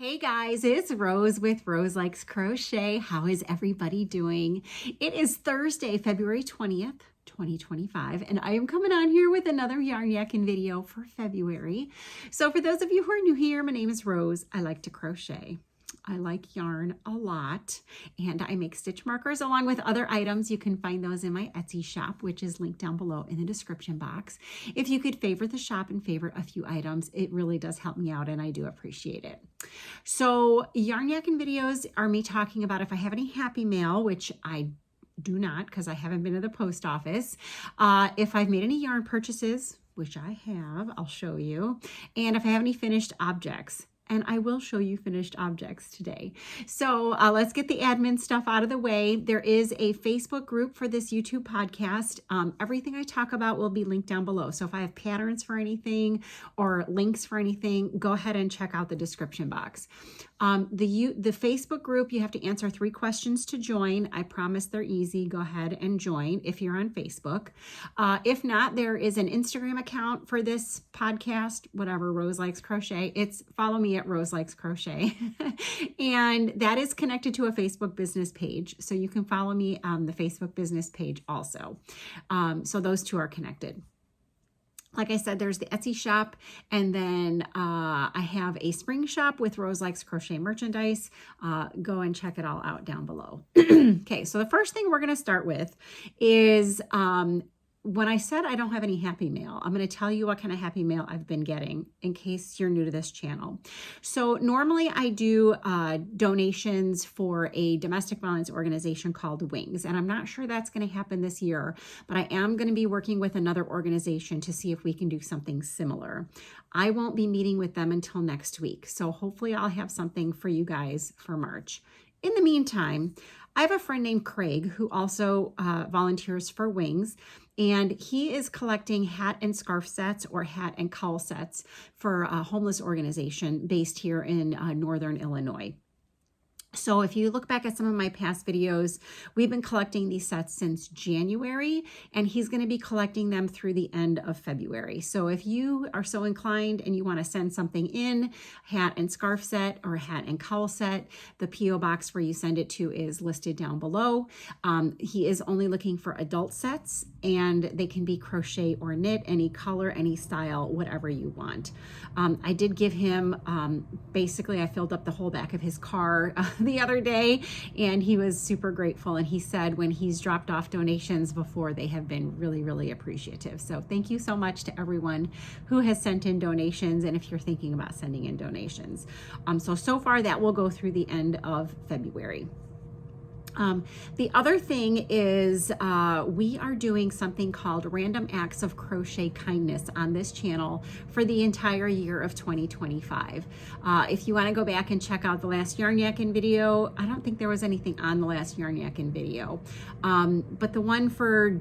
Hey guys, it's Rose with Roselikescrochet. How is everybody doing? It is Thursday, February 20th, 2025, and I am coming on here with another yarn yakking video for February. So for those of you who are new here, my name is Rose. I like to crochet. I like yarn a lot, and I make stitch markers along with other items. You can find those in my Etsy shop, which is linked down below in the description box. If you could favorite the shop and favorite a few items, it really does help me out, and I do appreciate it. So yarn yakking videos are me talking about if I have any happy mail, which I do not because I haven't been to the post office. If I've made any yarn purchases, which I have, I'll show you. And if I have any finished objects. And I will show you finished objects today. So let's get the admin stuff out of the way. There is a Facebook group for this YouTube podcast. Everything I talk about will be linked down below. So if I have patterns for anything or links for anything, go ahead and check out the description box. The Facebook group, you have to answer 3 questions to join. I promise they're easy. Go ahead and join if you're on Facebook. If not, there is an Instagram account for this podcast, whatever, Rose Likes Crochet. It's follow me at Rose Likes Crochet. And that is connected to a Facebook business page. So you can follow me on the Facebook business page also. So those two are connected. Like I said, there's the Etsy shop, and then I have a spring shop with Rose Likes Crochet merchandise. Go and check it all out down below. Okay, so the first thing we're going to start with is when I said I don't have any happy mail, I'm going to tell you what kind of happy mail I've been getting in case you're new to this channel. So normally I do donations for a domestic violence organization called Wings, and I'm not sure that's going to happen this year, but I am going to be working with another organization to see if we can do something similar. I won't be meeting with them until next week, so hopefully I'll have something for you guys for March. In the meantime, I have a friend named Craig who also volunteers for Wings, and he is collecting hat and scarf sets or hat and cowl sets for a homeless organization based here in Northern Illinois. So if you look back at some of my past videos, we've been collecting these sets since January, and he's going to be collecting them through the end of February. So if you are so inclined and you want to send something in, hat and scarf set or hat and cowl set, the P.O. box where you send it to is listed down below. He is only looking for adult sets, and they can be crochet or knit, any color, any style, whatever you want. I did give him, basically I filled up the whole back of his car the other day, and he was super grateful, and he said when he's dropped off donations before, they have been really, really appreciative. So thank you so much to everyone who has sent in donations, and if you're thinking about sending in donations. So far that will go through the end of February. The other thing is we are doing something called Random Acts of Crochet Kindness on this channel for the entire year of 2025. If you want to go back and check out the last yarn yakking video, I don't think there was anything on the last yarn yakking video, but the one for,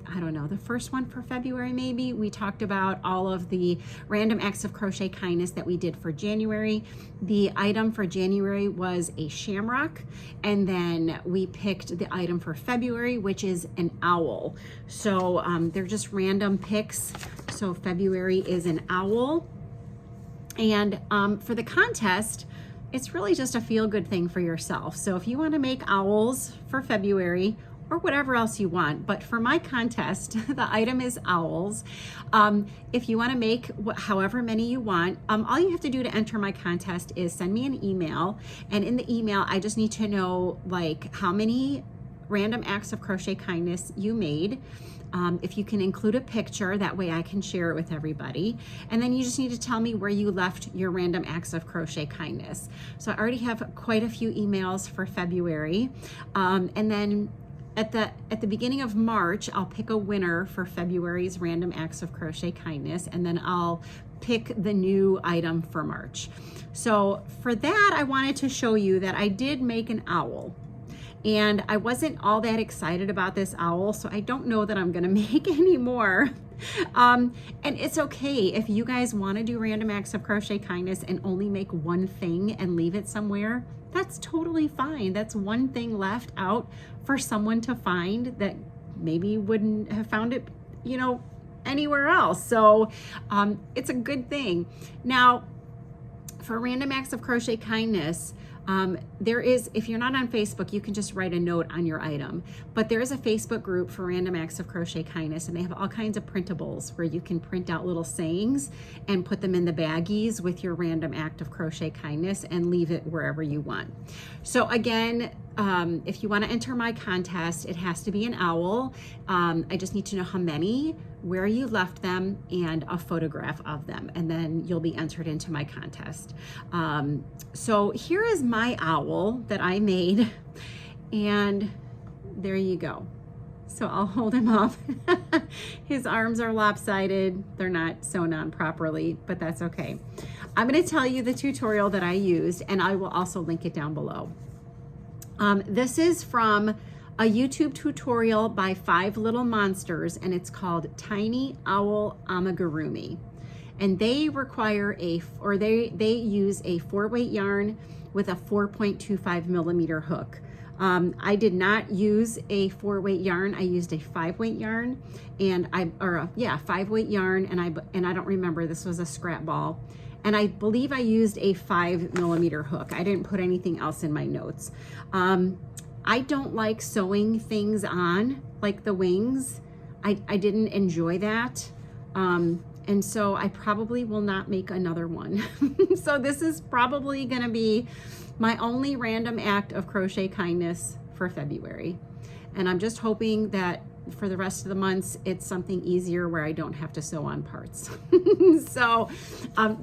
I don't know, the first one for February maybe, we talked about all of the random acts of crochet kindness that we did for January. The item for January was a shamrock, and then we picked the item for February, which is an owl. So they're just random picks. So February is an owl. And for the contest, it's really just a feel-good thing for yourself. So if you want to make owls for February, or whatever else you want. But for my contest, the item is owls. If you want to make however many you want, all you have to do to enter my contest is send me an email. And in the email, I just need to know like how many random acts of crochet kindness you made. If you can include a picture, that way I can share it with everybody. And then you just need to tell me where you left your random acts of crochet kindness. So I already have quite a few emails for February. And then at the beginning of March, I'll pick a winner for February's Random Acts of Crochet Kindness, and then I'll pick the new item for March. So for that, I wanted to show you that I did make an owl. And I wasn't all that excited about this owl, so I don't know that I'm gonna make any more. And it's okay if you guys wanna do Random Acts of Crochet Kindness and only make one thing and leave it somewhere. That's totally fine. That's one thing left out for someone to find that maybe wouldn't have found it, you know, anywhere else. So it's a good thing. Now, for Random Acts of Crochet Kindness, there is, if you're not on Facebook, you can just write a note on your item. But there is a Facebook group for Random Acts of Crochet Kindness, and they have all kinds of printables where you can print out little sayings and put them in the baggies with your Random Act of Crochet Kindness and leave it wherever you want. So again, if you want to enter my contest, it has to be an owl. I just need to know how many, where you left them, and a photograph of them, and then you'll be entered into my contest. So here is my owl that I made, and there you go. So I'll hold him up. His arms are lopsided. They're not sewn on properly, but that's okay. I'm going to tell you the tutorial that I used, and I will also link it down below. This is from a YouTube tutorial by 5 Little Monsters, and it's called Tiny Owl Amigurumi. And they require they use a 4-weight yarn with a 4.25 millimeter hook. I did not use a 4-weight yarn. I used a 5-weight yarn, and 5-weight yarn, and I don't remember, this was a scrap ball. And I believe I used a 5 millimeter hook. I didn't put anything else in my notes. I don't like sewing things on, like the wings. I didn't enjoy that. And so I probably will not make another one. So this is probably gonna be my only Random Act of Crochet Kindness for February. And I'm just hoping that for the rest of the months, it's something easier where I don't have to sew on parts. So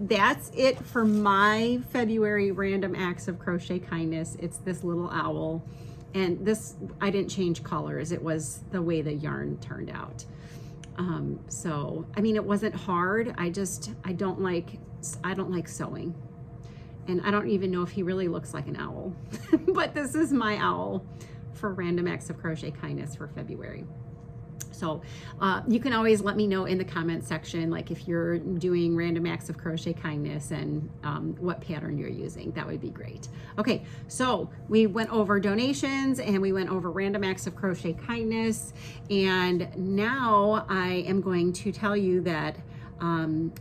that's it for my February Random Acts of Crochet Kindness. It's this little owl. And this, I didn't change colors. It was the way the yarn turned out. So, I mean, it wasn't hard. I don't like sewing. And I don't even know if he really looks like an owl. But this is my owl for Random Acts of Crochet Kindness for February. So you can always let me know in the comment section, like if you're doing Random Acts of Crochet Kindness and what pattern you're using. That would be great. Okay, so we went over donations and we went over Random Acts of Crochet Kindness. And now I am going to tell you that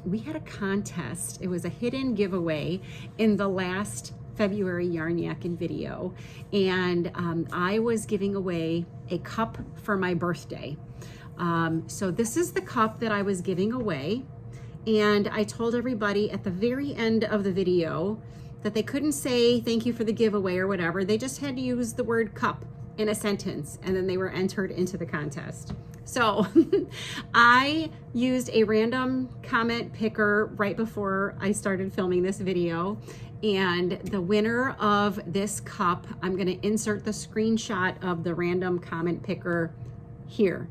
we had a contest. It was a hidden giveaway in the last February Yarn Yakking video. And I was giving away a cup for my birthday. So this is the cup that I was giving away. And I told everybody at the very end of the video that they couldn't say thank you for the giveaway or whatever. They just had to use the word cup in a sentence, and then they were entered into the contest. So I used a random comment picker right before I started filming this video. And the winner of this cup, I'm going to insert the screenshot of the random comment picker here.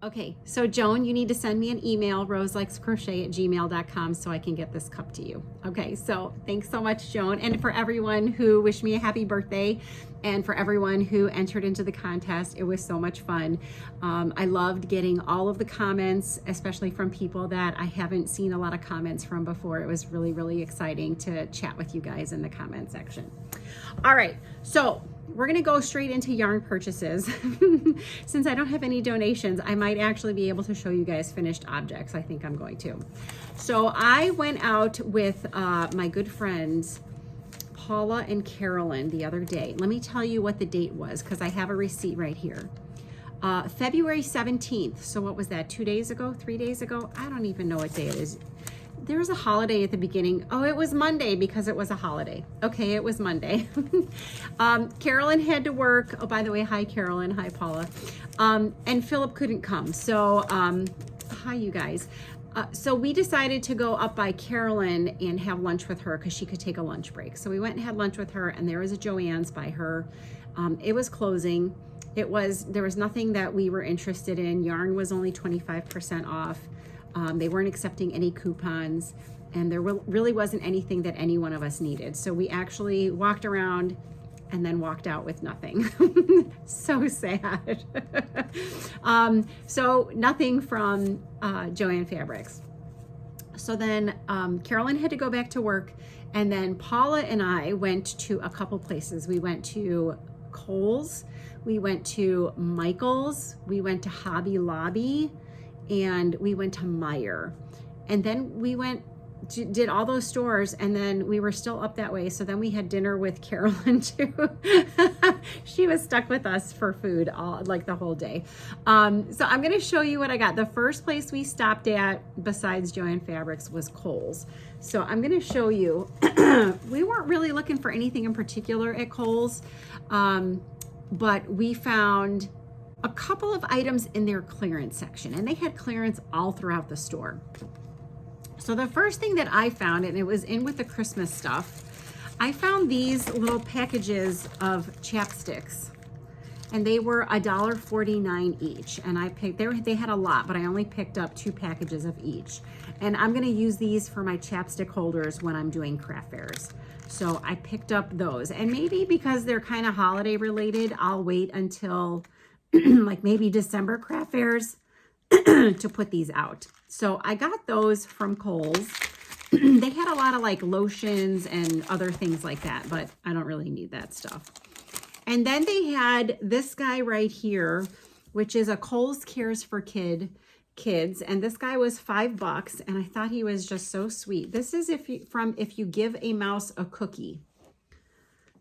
Okay, so Joan, you need to send me an email, roselikescrochet@gmail.com, so I can get this cup to you. Okay, so thanks so much, Joan. And for everyone who wished me a happy birthday, and for everyone who entered into the contest, it was so much fun. I loved getting all of the comments, especially from people that I haven't seen a lot of comments from before. It was really, really exciting to chat with you guys in the comment section. All right, so we're gonna go straight into yarn purchases. Since I don't have any donations, I might actually be able to show you guys finished objects. I think I'm going to. So I went out with my good friends, Paula and Carolyn, the other day. Let me tell you what the date was, because I have a receipt right here. February 17th. So what was that, 2 days ago, 3 days ago? I don't even know what day it is. There was a holiday at the beginning. Oh, it was Monday because it was a holiday. Okay, it was Monday. Carolyn had to work. Oh, by the way, hi Carolyn, hi Paula. And Philip couldn't come. So, hi you guys. So we decided to go up by Carolyn and have lunch with her because she could take a lunch break. So we went and had lunch with her, and there was a Joann's by her. It was closing. There was nothing that we were interested in. Yarn was only 25% off. They weren't accepting any coupons, and there really wasn't anything that any one of us needed. So we actually walked around and then walked out with nothing. So sad. So nothing from Joann Fabrics. So then Carolyn had to go back to work, and then Paula and I went to a couple places. We went to Kohl's, we went to Michael's, we went to Hobby Lobby, and we went to Meijer. And then we did all those stores, and then we were still up that way. So then we had dinner with Carolyn too. She was stuck with us for food like the whole day. So I'm going to show you what I got. The first place we stopped at besides Joann Fabrics was Kohl's. So I'm going to show you. We weren't really looking for anything in particular at Kohl's, but we found a couple of items in their clearance section, and they had clearance all throughout the store. So the first thing that I found, and it was in with the Christmas stuff, I found these little packages of chapsticks, and they were $1.49 each. And I picked, they had a lot, but I only picked up 2 packages of each. And I'm gonna use these for my chapstick holders when I'm doing craft fairs. So I picked up those, and maybe because they're kind of holiday related, I'll wait until like maybe December craft fairs to put these out. So I got those from Kohl's. They had a lot of like lotions and other things like that, but I don't really need that stuff. And then they had this guy right here, which is a Kohl's Cares for Kids. And this guy was $5, and I thought he was just so sweet. This is if you give a mouse a cookie.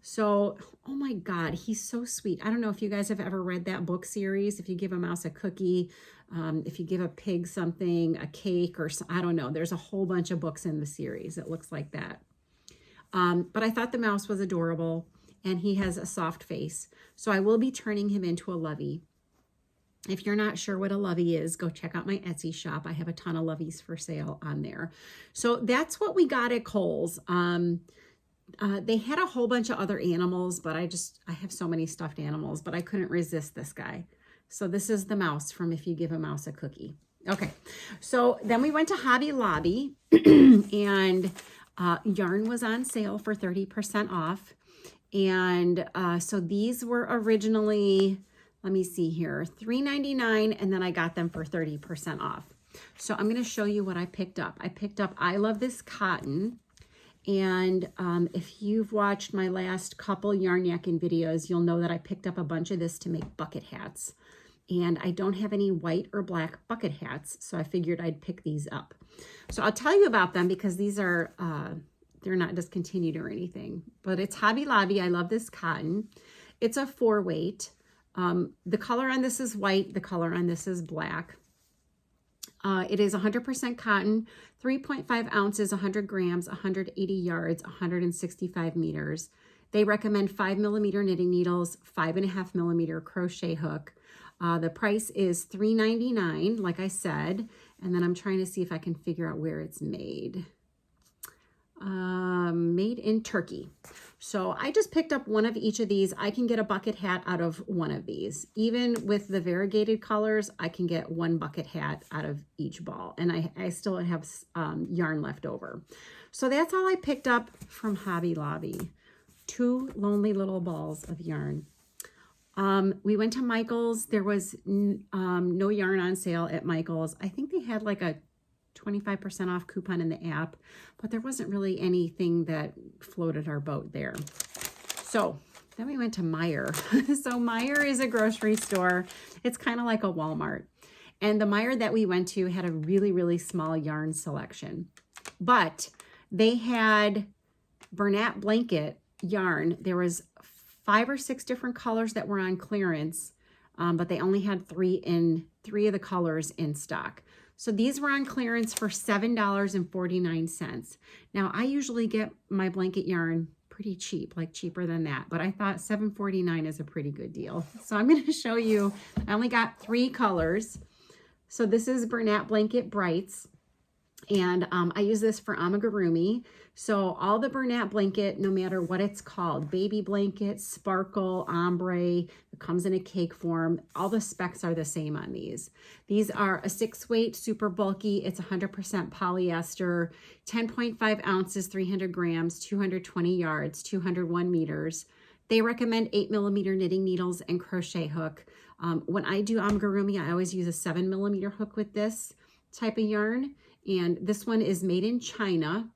So, oh my God, he's so sweet. I don't know if you guys have ever read that book series. If you give a mouse a cookie, if you give a pig something, a cake, or I don't know. There's a whole bunch of books in the series. It looks like that. But I thought the mouse was adorable, and he has a soft face. So I will be turning him into a lovey. If you're not sure what a lovey is, go check out my Etsy shop. I have a ton of loveys for sale on there. So that's what we got at Kohl's. They had a whole bunch of other animals, but I have so many stuffed animals, but I couldn't resist this guy. So this is the mouse from If You Give a Mouse a Cookie. Okay, so then we went to Hobby Lobby, and yarn was on sale for 30% off. And so these were originally, let me see here, $3.99, and then I got them for 30% off. So I'm going to show you what I picked up. I picked up I Love This Cotton. And if you've watched my last couple yarn yakking videos, you'll know that I picked up a bunch of this to make bucket hats. And I don't have any white or black bucket hats, so I figured I'd pick these up. So I'll tell you about them because these are, they're not discontinued or anything. But it's Hobby Lobby. I Love This Cotton. It's a 4-weight. The color on this is white. The color on this is black. It is 100% cotton, 3.5 ounces, 100 grams, 180 yards, 165 meters. They recommend 5mm knitting needles, 5.5mm crochet hook. The price is $3.99, like I said, and then I'm trying to see if I can figure out where it's made. Made in Turkey. So I just picked up one of each of these. I can get a bucket hat out of one of these. Even with the variegated colors, I can get one bucket hat out of each ball. And I still have yarn left over. So that's all I picked up from Hobby Lobby. 2 lonely little balls of yarn. We went to Michael's. There was no yarn on sale at Michael's. I think they had like a 25% off coupon in the app, but there wasn't really anything that floated our boat there. So then we went to Meijer. So Meijer is a grocery store. It's kind of like a Walmart. And the Meijer that we went to had a really, really small yarn selection, but they had Bernat blanket yarn. There was 5 or 6 different colors that were on clearance, but they only had 3 of the colors in stock. So these were on clearance for $7.49. Now, I usually get my blanket yarn pretty cheap, like cheaper than that, but I thought $7.49 is a pretty good deal. So I'm going to show you, I only got 3 colors. So this is Bernat Blanket Brights, and I use this for amigurumi. So all the Bernat blanket, no matter what it's called, baby blanket, sparkle, ombre, it comes in a cake form. All the specs are the same on these. These are a 6-weight, super bulky. It's 100% polyester, 10.5 ounces, 300 grams, 220 yards, 201 meters. They recommend 8mm knitting needles and crochet hook. When I do amigurumi, I always use a 7mm hook with this type of yarn. And this one is made in China.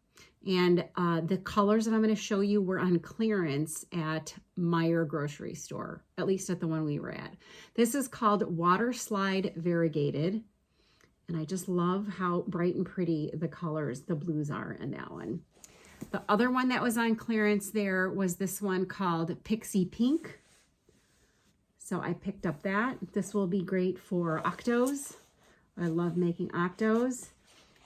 And the colors that I'm going to show you were on clearance at Meijer grocery store, at least at the one we were at. This is called Water Slide Variegated. And I just love how bright and pretty the colors, the blues are in that one. The other one that was on clearance there was this one called Pixie Pink. So I picked up that. This will be great for octos. I love making octos.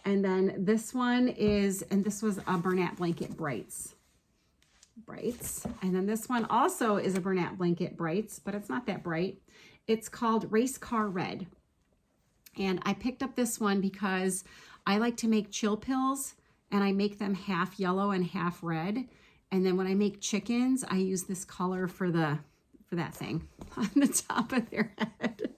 And then this one is, and this was a Bernat Blanket Brights. And then this one also is a Bernat Blanket Brights, but it's not that bright. It's called Race Car Red. And I picked up this one because I like to make chill pills, and I make them half yellow and half red. And then when I make chickens, I use this color for that thing on the top of their head.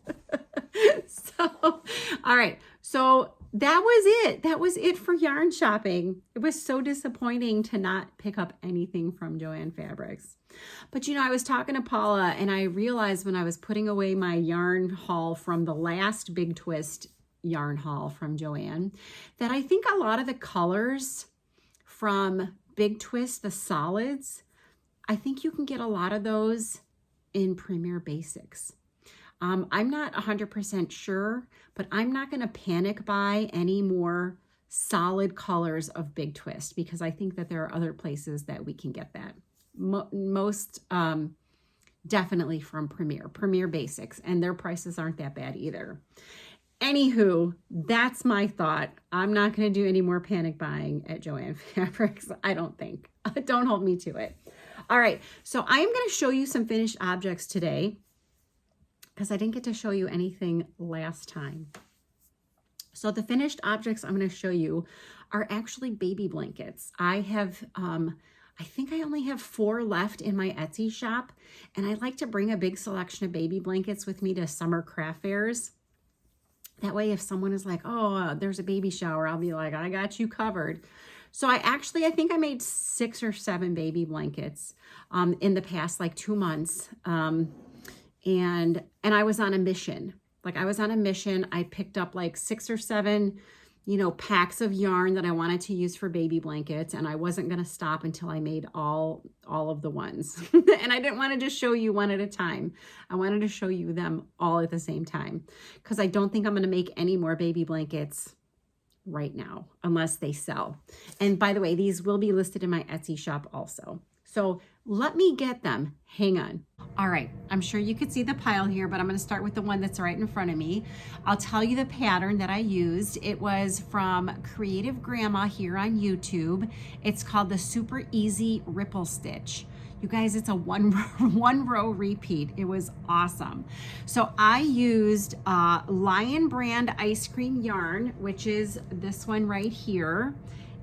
So, all right. So that was it. That was it for yarn shopping. It was so disappointing to not pick up anything from Joann Fabrics. But you know, I was talking to Paula, and I realized when I was putting away my yarn haul from the last Big Twist yarn haul from Joann, that I think a lot of the colors from Big Twist, the solids, I think you can get a lot of those in Premier Basics. I'm not 100% sure, but I'm not going to panic buy any more solid colors of Big Twist, because I think that there are other places that we can get that. Most definitely from Premier Basics, and their prices aren't that bad either. Anywho, that's my thought. I'm not going to do any more panic buying at Joann Fabrics, I don't think. Don't hold me to it. All right, so I am going to show you some finished objects today, because I didn't get to show you anything last time. So the finished objects I'm going to show you are actually baby blankets. I think I only have 4 left in my Etsy shop, and I like to bring a big selection of baby blankets with me to summer craft fairs. That way, if someone is like, oh, there's a baby shower, I'll be like, I got you covered. So I think I made 6 or 7 baby blankets in the past like 2 months. And I was on a mission. I picked up like 6 or 7, packs of yarn that I wanted to use for baby blankets. And I wasn't going to stop until I made all of the ones. And I didn't want to just show you one at a time. I wanted to show you them all at the same time, because I don't think I'm going to make any more baby blankets right now unless they sell. And by the way, these will be listed in my Etsy shop also. So let me get them. Hang on. All right, I'm sure you could see the pile here, but I'm going to start with the one that's right in front of me. I'll tell you the pattern that I used. It was from Creative Grandma here on YouTube. It's called the Super Easy Ripple Stitch. You guys, it's a one row repeat. It was awesome. So I used Lion brand ice cream yarn, which is this one right here,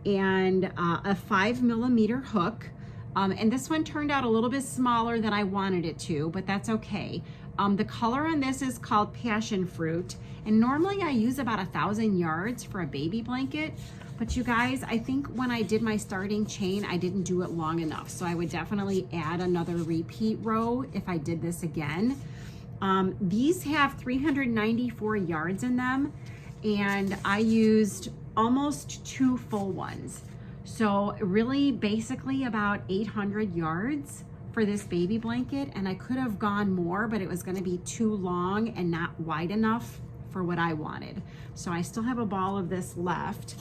and a 5mm hook. And this one turned out a little bit smaller than I wanted it to, but that's okay. The color on this is called Passion Fruit. And normally I use about 1,000 yards for a baby blanket. But you guys, I think when I did my starting chain, I didn't do it long enough. So I would definitely add another repeat row if I did this again. These have 394 yards in them. And I used almost 2 full ones. So really basically about 800 yards for this baby blanket. And I could have gone more, but it was going to be too long and not wide enough for what I wanted. So I still have a ball of this left.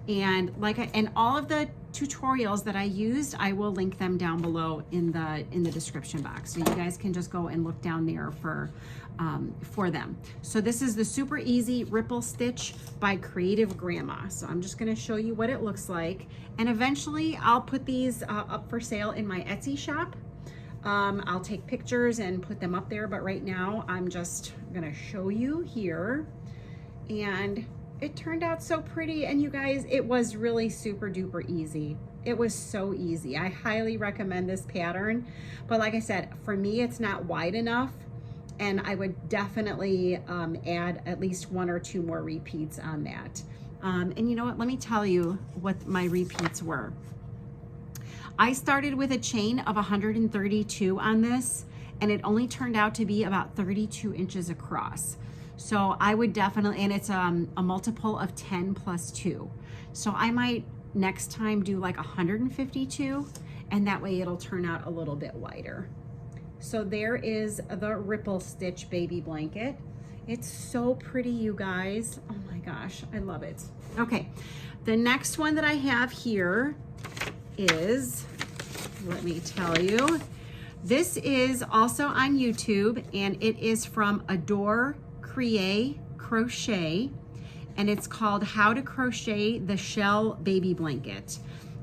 And and all of the tutorials that I used, I will link them down below in the description box. So you guys can just go and look down there for them. So this is the Super Easy Ripple Stitch by Creative Grandma. So I'm just going to show you what it looks like. And eventually I'll put these up for sale in my Etsy shop. I'll take pictures and put them up there, but right now I'm just going to show you here. And it turned out so pretty, and you guys, it was really super duper easy. It was so easy. I highly recommend this pattern, but like I said, for me, it's not wide enough, and I would definitely add at least 1 or 2 more repeats on that. And you know what? Let me tell you what my repeats were. I started with a chain of 132 on this, and it only turned out to be about 32 inches across. So I would definitely, and it's a multiple of 10 plus 2. So I might next time do like 152, and that way it'll turn out a little bit wider. So there is the ripple stitch baby blanket. It's so pretty, you guys. Oh my gosh, I love it. Okay, the next one that I have here is, let me tell you, this is also on YouTube, and it is from Adore Create Crochet, and it's called How to Crochet the Shell Baby Blanket.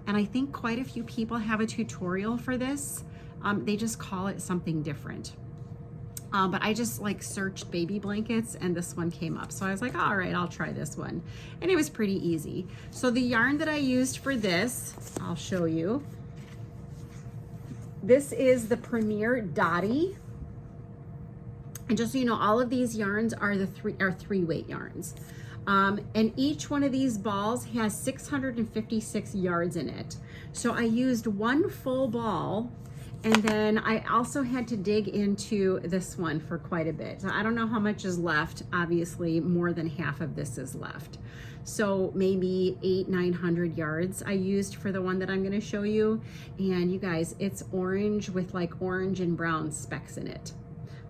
And I think quite a few people have a tutorial for this. They just call it something different. But I just like searched baby blankets and this one came up. So I was like, all right, I'll try this one. And it was pretty easy. So the yarn that I used for this, I'll show you. This is the Premier Dottie. And just so you know, all of these yarns are the three weight yarns. And each one of these balls has 656 yards in it. So I used one full ball, and then I also had to dig into this one for quite a bit. So I don't know how much is left. Obviously, more than half of this is left. So maybe 800-900 yards I used for the one that I'm gonna show you. And you guys, it's orange with like orange and brown specks in it.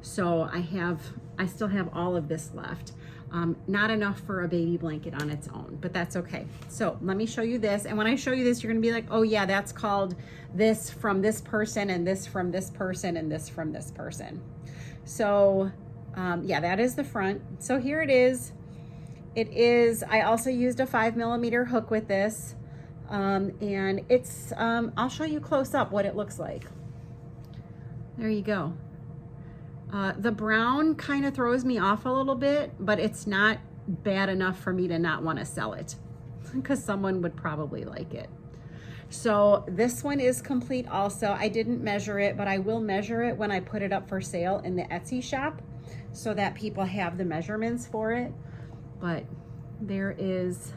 So I still have all of this left. Not enough for a baby blanket on its own, but that's okay. So let me show you this. And when I show you this, you're gonna be like, oh yeah, that's called this from this person, and this from this person, and this from this person. So yeah, that is the front. So here it is. I also used a 5mm hook with this. And it's, I'll show you close up what it looks like. There you go. The brown kind of throws me off a little bit, but it's not bad enough for me to not want to sell it because someone would probably like it. So this one is complete also. I didn't measure it, but I will measure it when I put it up for sale in the Etsy shop so that people have the measurements for it. But there is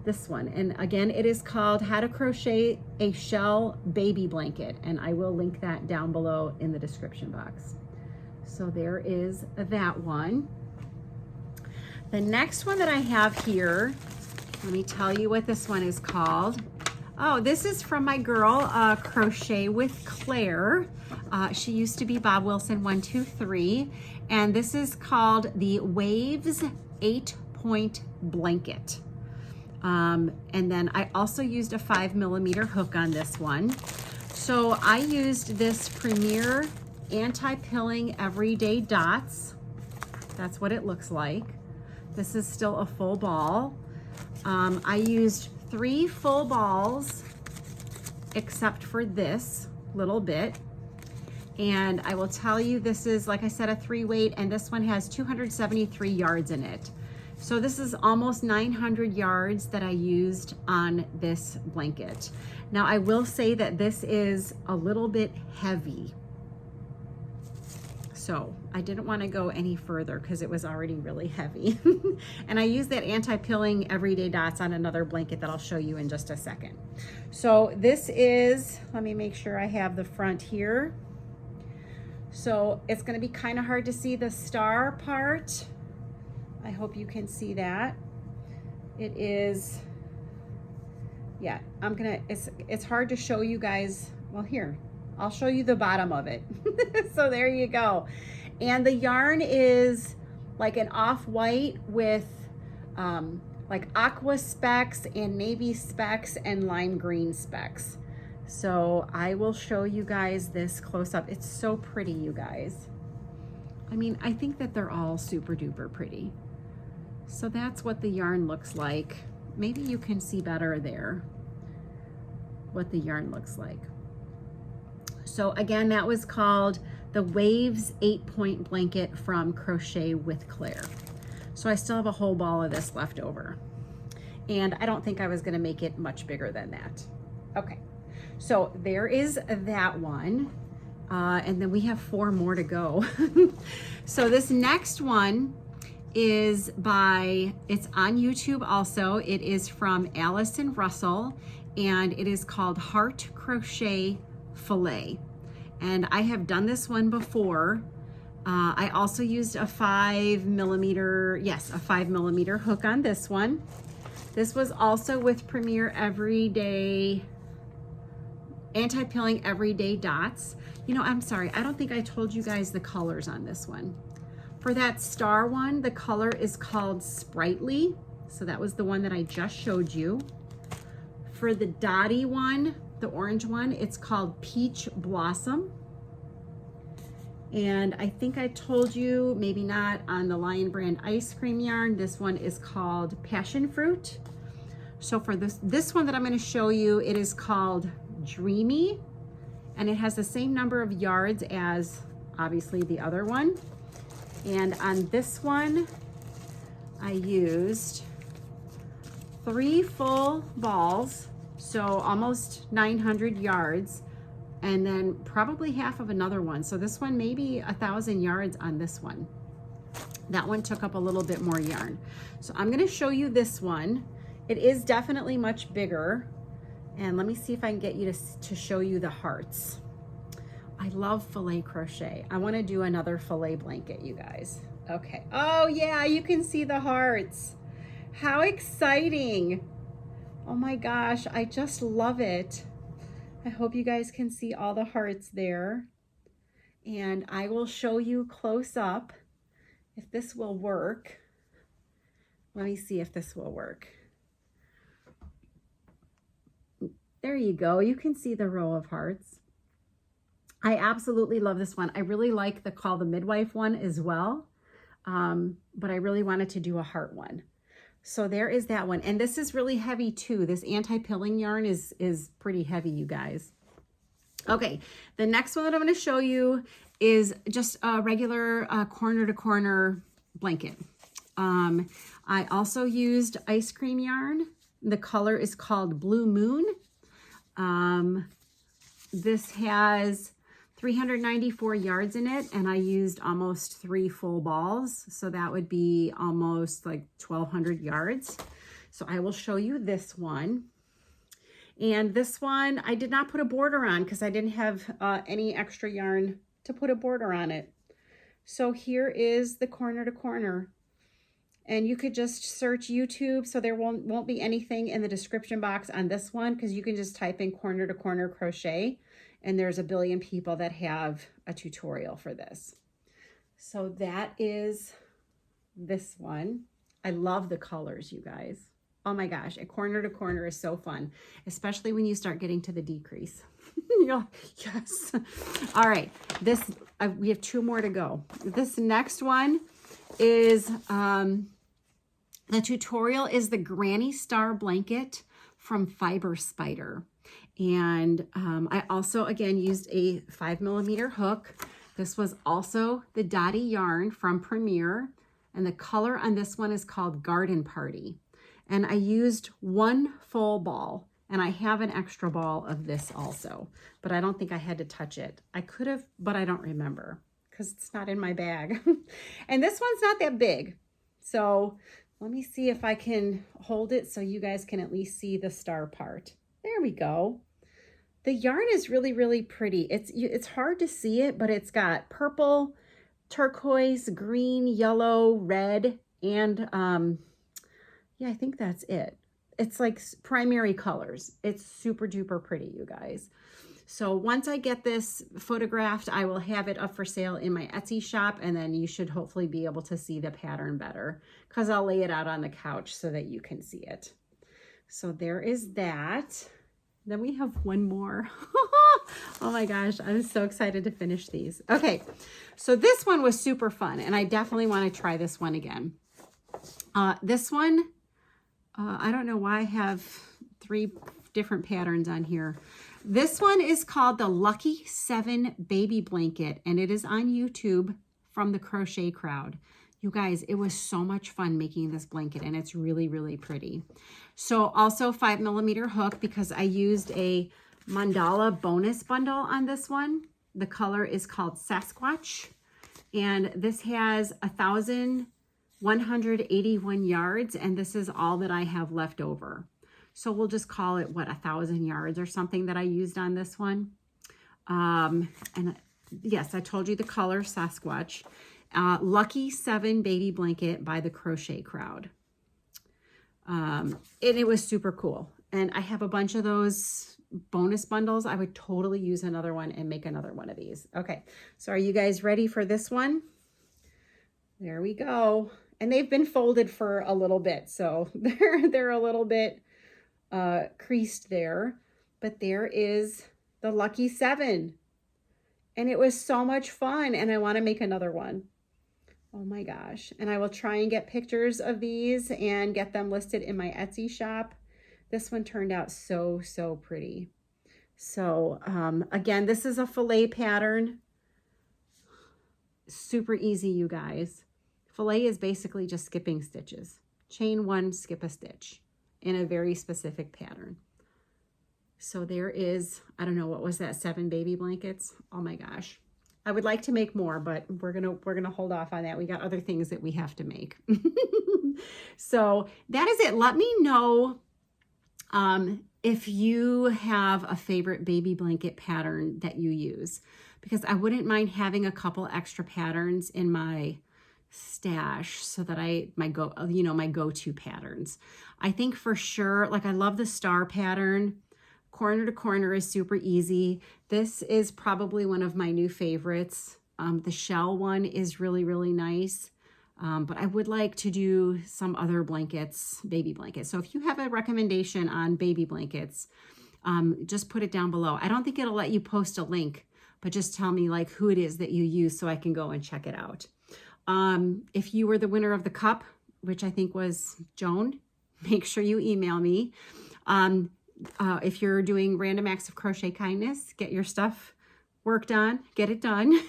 this one. And again, it is called How to Crochet a Shell Baby Blanket. And I will link that down below in the description box. So there is that one. The next one that I have here, let me tell you what this one is called. Oh, this is from my girl, Crochet with Claire. She used to be Bob Wilson 123. And this is called the Waves 8-Point Blanket. And then I also used a 5mm hook on this one. So I used this Premier Anti-Pilling Everyday Dots. That's what it looks like. This is still a full ball. I used 3 full balls, except for this little bit. And I will tell you, this is, like I said, a 3 weight, and this one has 273 yards in it. So this is almost 900 yards that I used on this blanket. Now I will say that this is a little bit heavy. So I didn't want to go any further because it was already really heavy. And I used that anti-pilling Everyday Dots on another blanket that I'll show you in just a second. So this is, let me make sure I have the front here. So it's going to be kind of hard to see the star part. I hope you can see that. It is, yeah, it's hard to show you guys. Well, here, I'll show you the bottom of it. So there you go. And the yarn is like an off-white with like aqua specks and navy specks and lime green specks. So I will show you guys this close up. It's so pretty, you guys. I mean, I think that they're all super duper pretty. So that's what the yarn looks like. Maybe you can see better there what the yarn looks like. So again, that was called the Waves 8-Point Blanket from Crochet with Claire. So I still have a whole ball of this left over. And I don't think I was gonna make it much bigger than that. Okay, so there is that one. And then we have 4 more to go. So this next one is it's on YouTube also. It is from Allison Russell, and it is called Heart Crochet Filet. And I have done this one before. I also used a 5mm hook on this one. This was also with Premier Everyday, Anti-Pilling Everyday Dots. You know, I'm sorry, I don't think I told you guys the colors on this one. For that star one, the color is called Sprightly. So that was the one that I just showed you. For the dotty one, the orange one, it's called Peach Blossom. And I think I told you, maybe not, on the Lion Brand ice cream yarn, this one is called Passion Fruit. So for this one that I'm going to show you, it is called Dreamy, and it has the same number of yards as obviously the other one. And on this one, I used 3 full balls, so almost 900 yards, and then probably half of another one. So this one, maybe 1,000 yards on this one. That one took up a little bit more yarn. So I'm going to show you this one. It is definitely much bigger. And let me see if I can get you to show you the hearts. I love filet crochet. I want to do another filet blanket, you guys. Okay. Oh yeah, you can see the hearts. How exciting. Oh my gosh, I just love it. I hope you guys can see all the hearts there. And I will show you close up if this will work. Let me see if this will work. There you go. You can see the row of hearts. I absolutely love this one. I really like the Call the Midwife one as well. But I really wanted to do a heart one. So there is that one. And this is really heavy too. This anti-pilling yarn is pretty heavy, you guys. Okay, the next one that I'm going to show you is just a regular corner to corner blanket. I also used ice cream yarn. The color is called Blue Moon. This has 394 yards in it, and I used almost 3 full balls. So that would be almost like 1,200 yards. So I will show you this one. And this one, I did not put a border on because I didn't have any extra yarn to put a border on it. So here is the corner to corner. And you could just search YouTube, so there won't be anything in the description box on this one, because you can just type in corner to corner crochet, and there's a billion people that have a tutorial for this. So that is this one. I love the colors, you guys. Oh my gosh, a corner to corner is so fun, especially when you start getting to the decrease. You're like, yes. All right, we have 2 more to go. This next one is, the tutorial is the Granny Star blanket from Fiber Spider. And I also, again, used a 5mm hook. This was also the Dotty yarn from Premier. And the color on this one is called Garden Party. And I used 1 full ball. And I have an extra ball of this also. But I don't think I had to touch it. I could have, but I don't remember, because it's not in my bag. And this one's not that big. So let me see if I can hold it so you guys can at least see the star part. There we go. The yarn is really, really pretty. It's hard to see it, but it's got purple, turquoise, green, yellow, red, and yeah, I think that's it. It's like primary colors. It's super duper pretty, you guys. So once I get this photographed, I will have it up for sale in my Etsy shop, and then you should hopefully be able to see the pattern better, because I'll lay it out on the couch so that you can see it. So there is that. Then we have one more. Oh my gosh, I'm so excited to finish these. Okay, so this one was super fun, and I definitely want to try this one again. This one, I don't know why I have 3 different patterns on here. This one is called the Lucky 7 Baby Blanket, and it is on YouTube from the Crochet Crowd. You guys, it was so much fun making this blanket, and it's really, really pretty. So also 5mm hook, because I used a mandala bonus bundle on this one. The color is called Sasquatch, and this has 1,181 yards, and this is all that I have left over. So we'll just call it, what, 1,000 yards or something that I used on this one. And yes, I told you the color, Sasquatch. Lucky 7 Baby Blanket by the Crochet Crowd. And it was super cool. And I have a bunch of those bonus bundles. I would totally use another one and make another one of these. Okay, so are you guys ready for this one? There we go. And they've been folded for a little bit, so they're a little bit creased there. But there is the Lucky 7. And it was so much fun, and I want to make another one. Oh my gosh. And I will try and get pictures of these and get them listed in my Etsy shop. This one turned out so, so pretty. So again, this is a filet pattern. Super easy, you guys. Filet is basically just skipping stitches. Chain 1, skip a stitch in a very specific pattern. So there is, I don't know, what was that, 7 baby blankets? Oh my gosh. I would like to make more, but we're gonna hold off on that. We got other things that we have to make. So that is it. Let me know if you have a favorite baby blanket pattern that you use, because I wouldn't mind having a couple extra patterns in my stash so that my go-to patterns. I think for sure, like I love the star pattern. Corner to corner is super easy. This is probably one of my new favorites. The shell one is really, really nice. But I would like to do some other blankets, baby blankets. So if you have a recommendation on baby blankets, just put it down below. I don't think it'll let you post a link, but just tell me like who it is that you use so I can go and check it out. If you were the winner of the cup, which I think was Joan, make sure you email me. If you're doing random acts of crochet kindness, get your stuff worked on, get it done,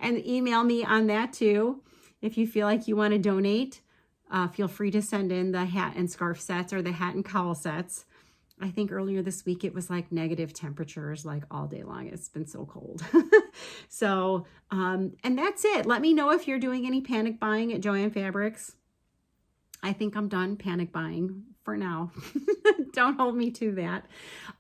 and email me on that too. If you feel like you want to donate, feel free to send in the hat and scarf sets or the hat and cowl sets. I think earlier this week it was like negative temperatures like all day long. It's been so cold. So, and that's it. Let me know if you're doing any panic buying at Joann Fabrics. I think I'm done panic buying for now. Don't hold me to that.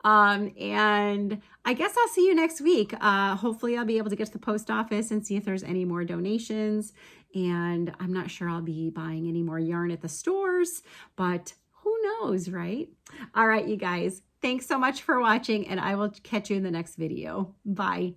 And I guess I'll see you next week. Hopefully I'll be able to get to the post office and see if there's any more donations. And I'm not sure I'll be buying any more yarn at the stores, but who knows, right? All right, you guys, thanks so much for watching, and I will catch you in the next video. Bye.